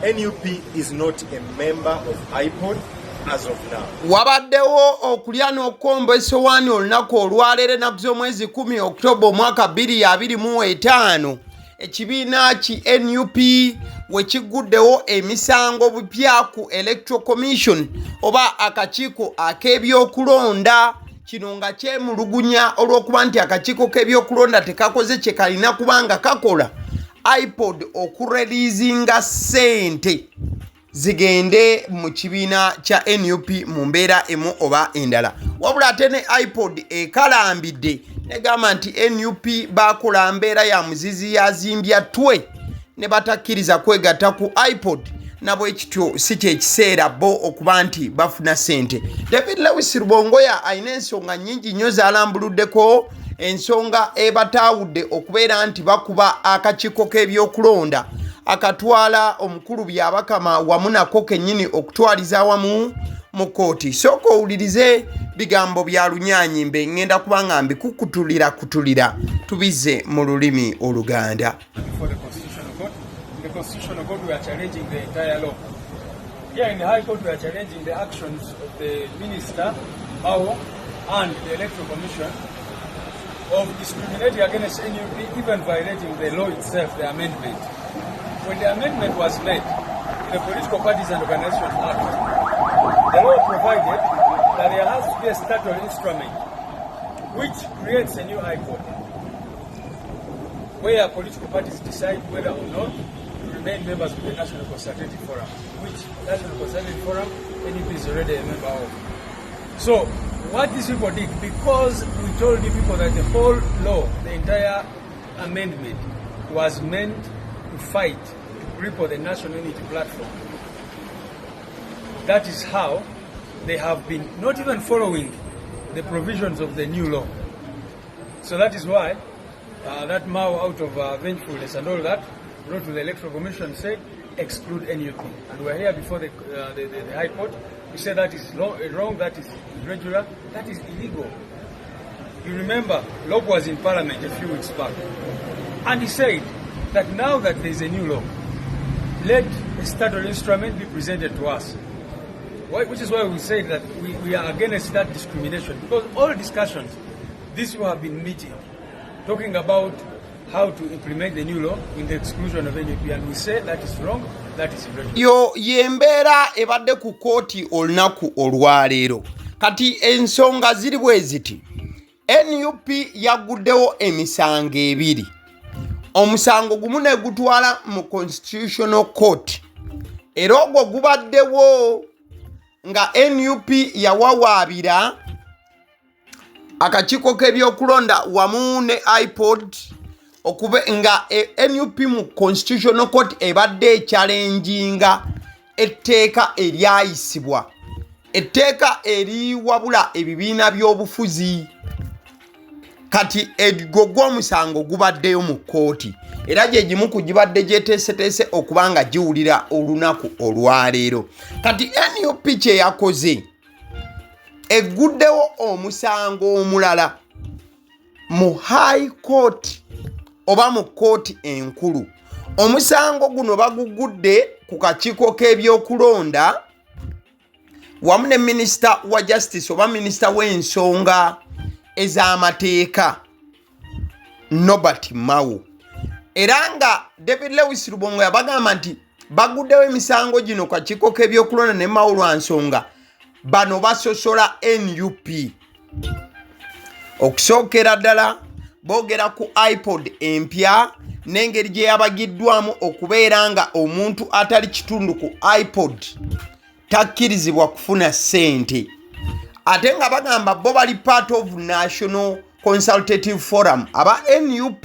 NUP is not a member of Ipod as of now. Wabaddewo okulya n'okukomba essowaani olunaku olwaleero ennaku z'omwezi 10 Oktoba omwaka 2025 ekibiina ki NUP we kigguddewo emisango bupya ku Electoral Commission oba akakiiko ak'ebyokulonda. Kino nga kyemulugunya olw'okuba nti akakiiko k'ebyokulonda tekakoze kye kalina kubanga kakola Ipod okureleasinga ssente zigende mu kibiina kya NUP mu mbeera emu oba endala. Wabula ate ne Ipod ekalambidde negamba nti NUP bakola mbeera ya muzizi yazimbya twe ne batakkiriza kwegatta ku Ipod nabo ekityo si kyekiseera bo okuba nti bafuna ssente. David Lewis Rubongoya ayina ensonga nnyingi nnyo zalambuluddeko, ensonga ebataawudde okubeera nti bakuba akakiiko k'ebyokulonda akatwala omukulu Byabakama wamu nako kennyini okutwaliza awamu mu kooti. Sooka owulirize bigambo bya Lunyaanyimbe ngenda kubanga mbikukutulira tubize mu lulimi Oluganda. The Constitutional Court, we are challenging the entire law. Here in the High Court, we are challenging the actions of the Minister, Nayo, and the Electoral Commission of discriminating against NUP, even violating the law itself, the amendment. When the amendment was made, the Political Parties and Organizations Act, the law provided that there has to be a statutory instrument which creates a new High Court, where political parties decide whether or not remain members of the National Consultative Forum, which National Consultative Forum NUP is already a member of. So what these people did, because we told the people that the whole law, the entire amendment, was meant to fight, to cripple the National Unity Platform, that is how they have been not even following the provisions of the new law. So that is why that Mao, out of vengefulness and all that, wrote to the Electoral Commission and said, exclude NUP. And we're here before the High Court. We say that is wrong, that is irregular, that is illegal. You remember, Locke was in Parliament a few weeks back, and he said that now that there is a new law, let a statutory instrument be presented to us. Which is why we say that we are against that discrimination, because all discussions, these who have been meeting, talking about how to implement the new law in the exclusion of NUP, and we say that is wrong, that is irregular. Yo yembeera ebadde ku kooti olunaku olwaleero. Kati ensonga ziri bwe ziti. NUP yagguddewo emisango ebiri. Omusango gumu ne gutwala mu Constitutional Court. Era ogwo gubaddewo nga NUP yawawaabira akakiiko k'ebyokulonda wamu ne Ipod okube nga NUP mu Constitutional Court ebadde echallenginga etteeka eryayisibwa, etteeka eriwabula ebibiina by'obufuzi. Kati egwo omusango gubaddeyo mu kooti era gye gimu ku gibadde gyeteeseteese okuba nga giwulira olunaku olwaleero. Kati NUP kye yakoze, egguddewo omusango omulala mu High Court oba mu kooti enkulu. Omusango guno bagugudde ku kakiiko k'ebyokulonda wamu ne Minisita wa Justice oba Minisita w'ensonga ez'amateeka Nobert Mao. Era nga David Lewis Rubongo yabagamba nti baguddewo emisango gino kakiiko k'ebyokulonda ne Mao lwa nsonga bano basosola NUP. Okusookera ddala boogera ku Ipod empya n'engeri gye yabagiddwamu okubeera nga omuntu atali kitundu ku Ipod takkirizibwa kufuna ssente. Ate nga bagamba bo bali part of National Consultative Forum aba NUP,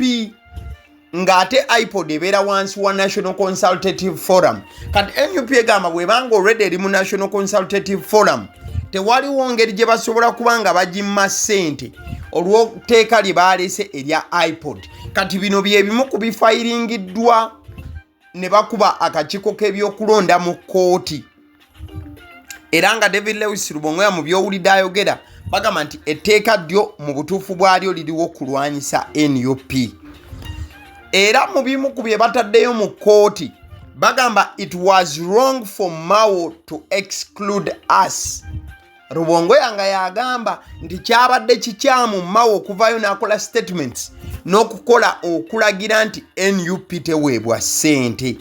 nga ate Ipod ebeera wansi wa National Consultative Forum. Kati NUP egamba bwebanga already eri mu National Consultative Forum tewaliwo ngeri gye basobola kuba nga bagimma ssente olw'etteeka lye baalese erya Ipod. Kati bino bye bimu ku bifayiringiddwa ne bakuba akakiiko k'ebyokulonda mu kooti. Era nga David Lewis Rubongoya mu byowulidde ayogera bagamba nti etteeka ddyo mu butuufu bwalyo liriwo kulwanyisa NUP. Era mu bimu ku bye bataddeyo mu kooti bagamba it was wrong for Mao to exclude us. Rubongo yanga yagamba nti kyabadde kikyamu Mao okuvayo n'akola statements n'okukola okulagira nti NUP teweebwa ssente.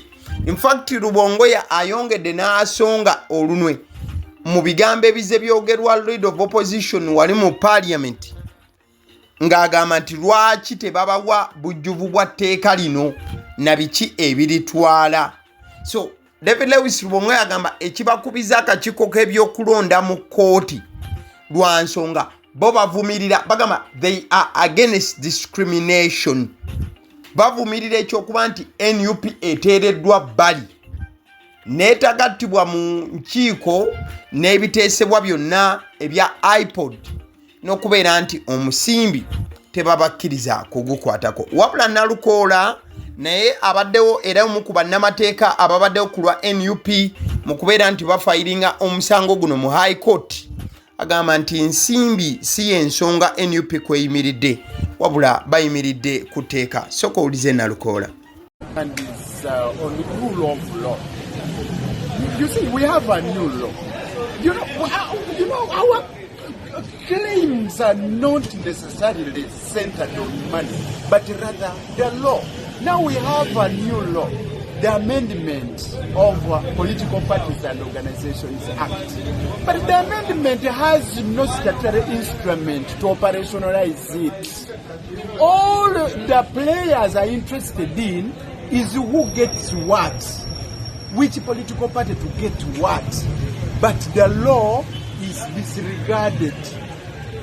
In fact Rubongo ayongedde n'asonga olunwe mu bigambo ebize byogerwa leader of opposition wali mu parliament ng'agamba nti lwaki tebabawa bujjuvu bwa tteeka lino na biki ebiritwala. So David Lewis Rubongo yagamba ekibakubiza akakiiko k'ebyokulonda mu kooti lwa nsonga bo bavumirira bagamba they are against discrimination. Bavumirira ekyokuba nti NUP eteereddwa bbali neetagattibwa mu nkiiko n'ebiteesebwa byonna ebya Ipod n'okubeera nti omusimbi tebabakkiriza kugukwatako. Wabula Nalukoola naye abaddewo era omu ku bannamateeka ababaddewo ku lwa NUP mu kubeera nti bafayiringa omusango guno mu High Court agamba nti nsimbi si y'ensonga NUP kweyimiridde wabula bayimiridde ku tteeka. Sooka owulize Nalukoola. And it's on the rule of law. You see, we have a new law. You know, our claims are not necessarily centered on money, but rather the law. Now we have a new law, the Amendment of Political Parties and Organizations Act. But the amendment has no statutory instrument to operationalize it. All the players are interested in is who gets what, which political party to get what. But the law is disregarded.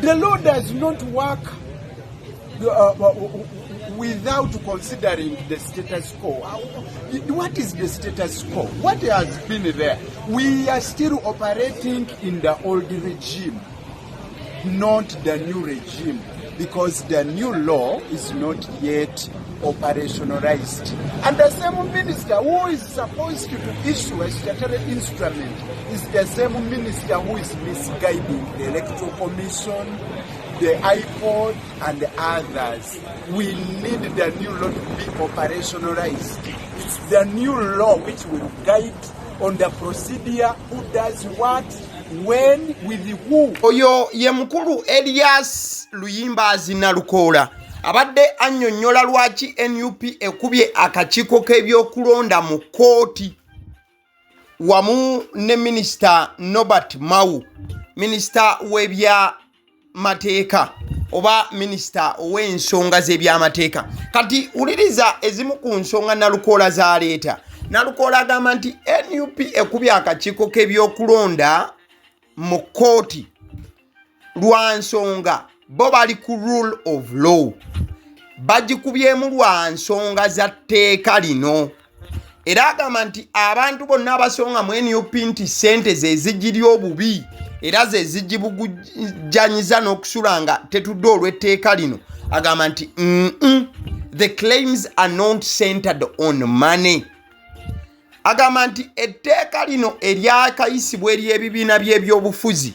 The law does not work without considering the status quo. What is the status quo? What has been there? We are still operating in the old regime, not the new regime, because the new law is not yet operationalized. And the same minister who is supposed to issue a statutory instrument is the same minister who is misguiding the Electoral Commission, the Ipod, and the others. We need the new law to be operationalized. It's the new law which will guide on the procedure, who does what, when, with who. Oyo ye mukulu Elias Luyimbazi Nalukoola abadde annyonnyola lwaki NUP ekubye akakiiko k'ebyokulonda mu kooti wamu ne minisita Norbert Mao, minisita w'ebya mateeka oba minisita ow'ensonga z'ebyamateeka. Kati uliriza ezimu ku nsonga Nalukoola z'aleeta. Nalukoola agamba nti NUP ekubye akakiiko k'ebyokulonda mu kooti lwa nsonga bo bali ku rule of law, bagikubyemu lwa nsonga za tteeka lino. Era agamba nti abantu bonna abasonga mu NUP nti ssente ze zijiri obubi era ze zijibugujjanyiza n'okusula nga tetudde olw'etteeka lino. Agamba nti the claims are not centered on money. Agamba nti etteeka lino eryakayisibwa ery'ebibiina by'ebyobufuzi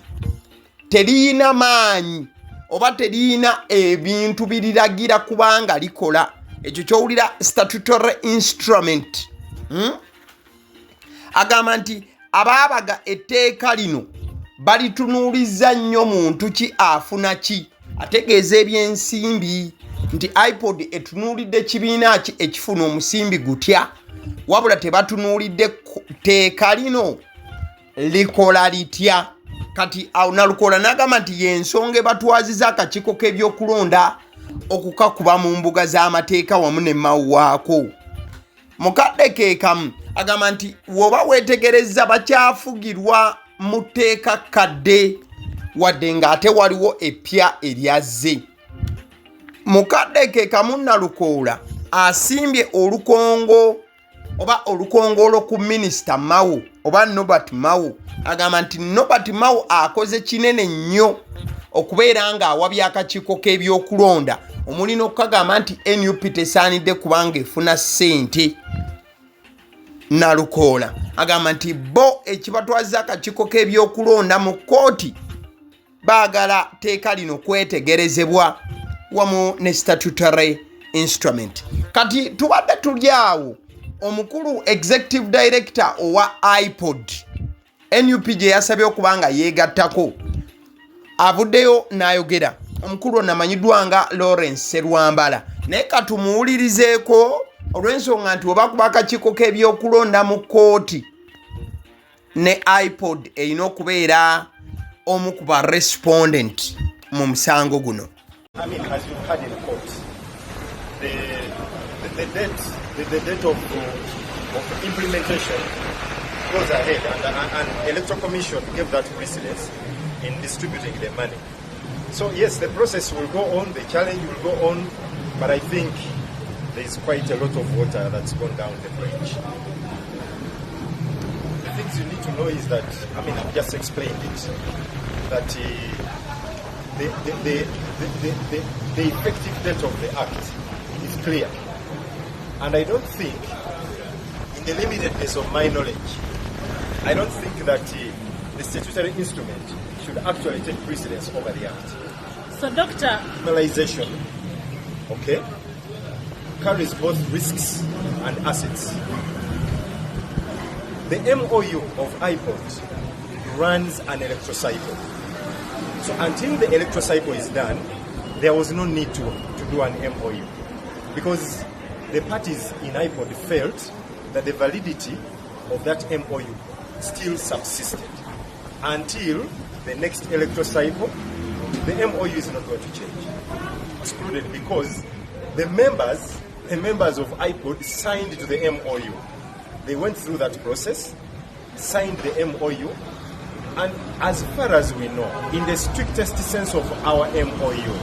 teriyina maanyi oba teriyina ebintu biriragira kubanga likola. Ekyo kyowulira statutory instrument. Agamba nti abaabaga etteeka lino balitunuuliza nnyo muntu ki afuna ki, ategeeza ebyensimbi nti Ipod etunuulidde kibiina ki ekifuna omusimbi gutya, wabula tebatunuulidde tteeka lino likola litya. Kati awo Nalukoola n'agamba nti y'ensonga ebatwaziza akakiiko k'ebyokulonda okukakuba mu mbuga z'amateeka wamu ne Mao waako. Mukadde ke kamu agamba nti woba weetegerezza bakyafugirwa mu tteeka kadde wadde ng'ate waliwo eppya eryazze. Mukadde ke kamu Nalukoola asimbye olukongo oba olukongolo ku minisita Mao oba Norbert Mao. Agamba nti Norbert Mao akoze kinene nnyo okubeera ng'awabya akakiiko k'ebyokulonda omulina okukagamba nti NUP tesaanidde kubanga efuna ssente. Nalukoola agamba nti bo ekibatwaza akakiiko k'ebyokulonda mu kooti baagala tteeka lino kwetegerezebwa wamu ne statutory instrument. Kati tubadde tuli awo omukulu executive director owa Ipod NUP gye yasabye okubanga yeegattako avuddeyo n'ayogera. Omukulu ono amanyiddwa nga Lawrence Sserwambala, naye katumuwulirizeeko olw'ensonga nti oba kuba akakiiko k'ebyokulonda mu kooti ne Ipod erina okubeera omu ku ba respondent mu musango guno. I mean, as you had in court, the date of implementation goes ahead, and Electoral Commission gave that precedence in distributing the money. So yes, the process will go on, the challenge will go on, but I think there is quite a lot of water that's gone down the bridge. The things you need to know is that, I mean, I've just explained it, that the effective date of the act is clear. And I don't think, in the limitedness of my knowledge, I don't think that the statutory instrument should actually take precedence over the act. So, Doctor, criminalization, okay, carries both risks and assets. The MOU of Ipod runs an electrocycle. So until the electrocycle is done, there was no need to do an MOU, because the parties in Ipod felt that the validity of that MOU still subsisted until the next electrocycle. The MOU is not going to change. Excluded because the members of Ipod signed to the MOU. They went through that process, signed the MOU, and as far as we know, in the strictest sense of our MOU,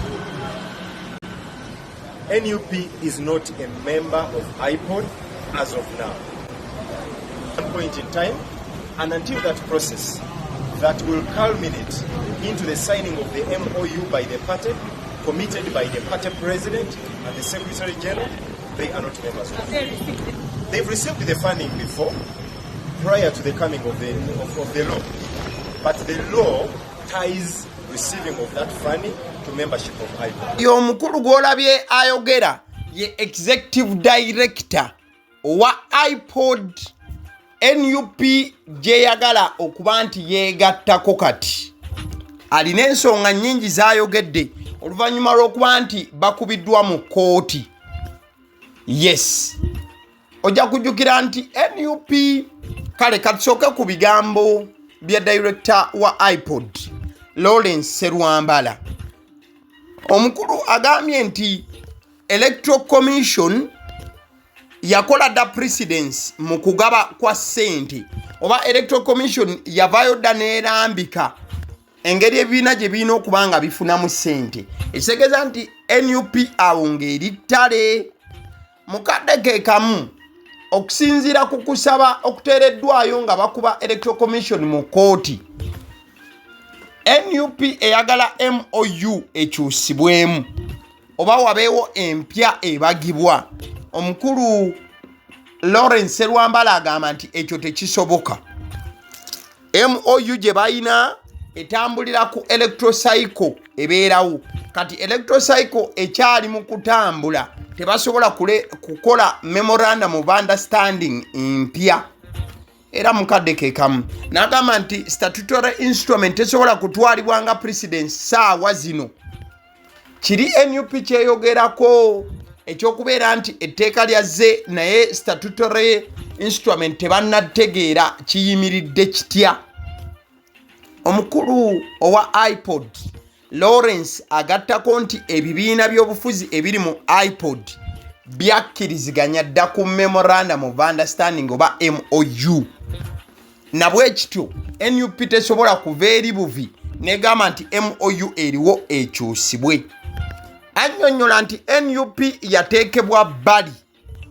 NUP is not a member of Ipod as of now. At one point in time, and until that process that will culminate into the signing of the MOU by the party, committed by the party president and the secretary general, they are not members of it. They've received the funding before, prior to the coming of the law. But the law ties receiving of that funding to membership of Ipod. Omukulu gw'olabye ayogera ye executive director wa Ipod NUP gye yagala okuba nti yeegattako kati. Alina ensonga nnyingi z'ayogedde oluvannyuma lw'okuba nti bakubiddwa mu kooti. Yes, ojja kujjukira nti NUP, kale katusooke ku bigambo bya director wa Ipod Lawrence Sserwambala. Omukulu agambye nti Electoral Commission yakola dda precedence mu kugaba kwa Sente, oba Electoral Commission yavaayo dda n'erambika engeri ebibiina gye birina okuba nga bifunamu ssente. Ekitegeeza nti NUP awo ng'eri ttale mu kadde ke kamu okusinziira ku kusaba okuteereddwayo nga bakuba Electoral Commission mu kooti. NUP eyagala MOU ekyusibwemu oba wabeewo empya ebagibwa. Omukulu Lawrence Sserwambala agamba nti ekyo tekisoboka. MOU gye bayina etambulira ku electrocycle ebeerawo. Kati electrocycle ekyali mu kutambula, tebasobola kukola memorandum of understanding mpya. Era mukadde ke kamu n'agamba nti statutory instrument tesobola kutwalibwa nga precedence saawa zino. Kiri NUP kyeyogerako ekyokubeera nti etteeka lyazze naye statutory instrument tebannategeera kiyimiridde kitya. Omukulu owa Ipod Lawrence agattako nti ebibiina by'obufuzi ebiri mu Ipod byakkiriziganya dda ku memorandum of understanding oba MOU. Nabwe kityo NUP tesobola kuva eri buvi negamba nti MOU eriwo ekyusibwe. Annyonnyola nti NUP yateekebwa bbali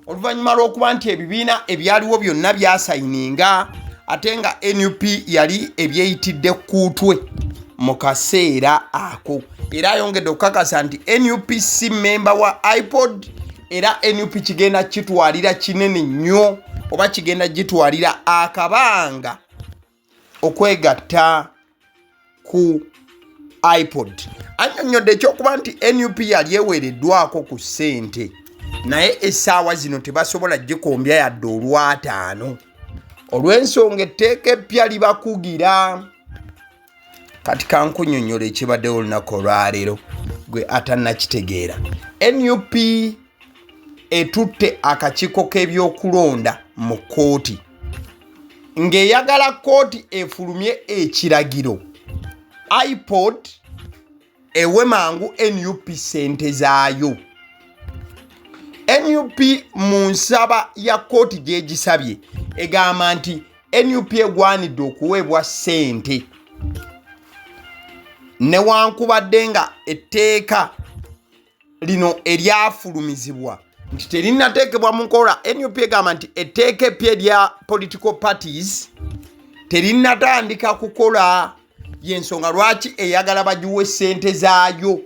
oluvannyuma lw'okuba nti ebibiina ebyaliwo byonna byasayininga, ate nga NUP yali ebyeyitidde kuutwe mu kaseera ako. Era ayongedde okukakasa nti NUP si memba wa Ipod, era NUP kigenda kitwalira kinene nnyo oba kigenda gitwalira akabanga okwegatta ku Ipod. Annyonnyodde ekyokuba nti NUP yali eweereddwako ku ssente. naye essaawa zino tebasobola gikombya yadde olw'ataano olw'ensonga etteeka eppya libakugira. Kati kankunyonnyola ekibaddewo olunaku olwaleero gwe atannakitegeera. NUP etutte akakiiko k'ebyokulonda mu kkooti ng'eyagala kkooti efulumye ekiragiro Ipod ewe mangu NUP ssente zaayo. NUP mu nsaba ya kkooti gyegisabye egamba nti NUP egwanidde okuweebwa ssente newankubadde nga etteeka lino eryafulumizibwa nti terinateekebwa mu nkola. NUP egamba nti etteeka eppya erya political parties terinatandika kukola, y'ensonga lwaki eyagala bagiwe ssente zaayo.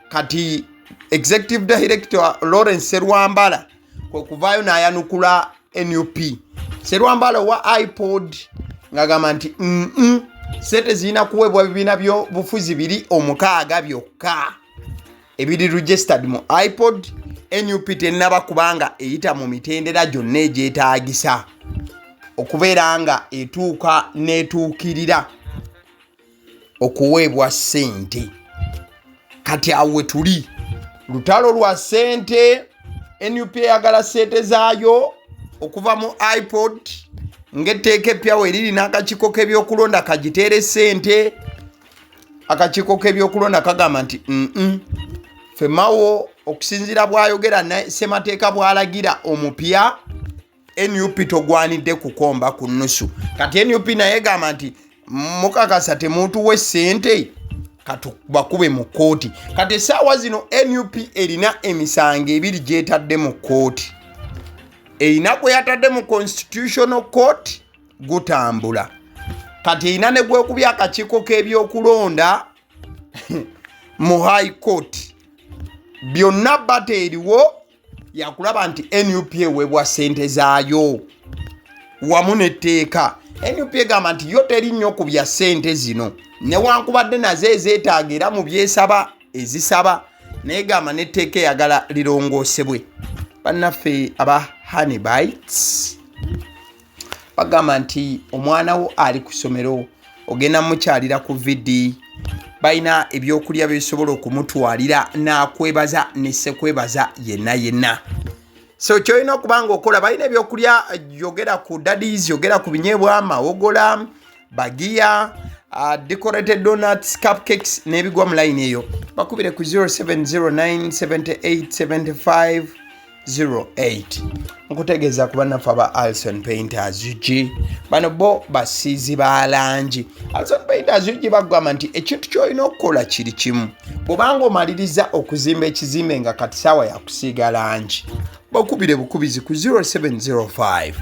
Kati Executive Director Lawrence Serwambala kwe kuvaayo n'ayanukula NUP. Serwambala wa Ipod ng'agamba nti ssente zirina kuweebwa bibiina by'obufuzi 206 byokka ebiri registered mu Ipod. NUP tennaba kubanga eyita mu mitendera gyonna egyetaagisa okubeera nga etuuka n'etuukirira okuweebwa ssente. Kati awe tuli lutalo lwa ssente. NUP eyagala ssente zaayo okuva mu Ipod ng'etteeka eppya we liri n'akakiiko k'ebyokulonda kagiteere ssente. Akakiiko k'ebyokulonda kagamba nti femawo okusinziira bw'ayogera ssemateeka bw'alagira omupya NUP togwanidde kukomba ku nnusu. Kati NUP naye egamba nti mukakasa temutuwe ssente katubakube mu kkooti. Kati essaawa zino NUP erina emisango 2 gyetadde mu kkooti. Erina gwe yatadde mu Constitutional Court gutambula. Kati erina ne gwekubya akakiiko k'ebyokulonda mu High Court. Byonna bateeriwo yakulaba nti NUP eweebwa ssente zaayo wamu n'etteeka. NUP egamba nti yo teri nnyo ku bya ssente zino newankubadde nazo ezeetaaga era mu byesaba ezisaba, naye gamba n'etteeka eyagala lirongoosebwe. Bannaffe aba Honey Bites bagamba nti omwana wo ali ku ssomero ogenda mukyalira ku vidi balina ebyokulya bisobola okumutwalira n'akwebaza ne ssekwebaza yenna. So kyolina okubanga okola balina ebyokulya, yogera ku daddies, yogera ku binyeebwa, mawogola, bagiya, decorated donuts, cupcakes n'ebigwa mu line eyo. Bakubire ku 0709787508. Nkutegeeza ku bannaffe aba Alson Painters UG bano bo basiizi ba langi. Alson Painters UG bagamba nti ekintu ky'olina okukola kiri kimu. Bw'obanga omaliriza okuzimba ekizimbe nga kati ssaawa ya kusiiga langi, bakubire bukubizi ku 0705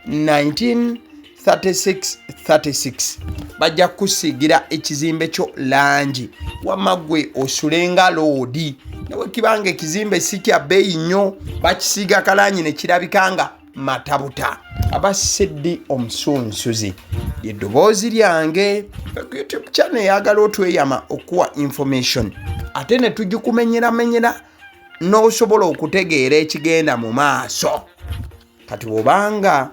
193636 bajja kusiigira ekizimbe kyo langi wamma gwe osulenga loodi. Newe kibanga ekizimbe si kya bbeeyi nnyo bakisiiga kalangi ne kirabikanga matabuta. Abaseddi omusunsuzi ly'eddoboozi lyange ku YouTube channel eyagala otweyama okuwa information ate ne tugikumenyeramenyera n'osobola okutegeera ekigenda mu maaso. Kati bw'obanga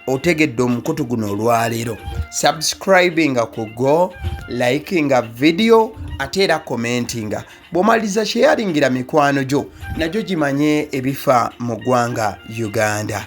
otegedde omukutu guno olwaleero, subscribinga ku go, likinga video ate era commentinga. Bw'omaliza sharingira mikwano gyo nagyo gimanye ebifa mu ggwanga Uganda.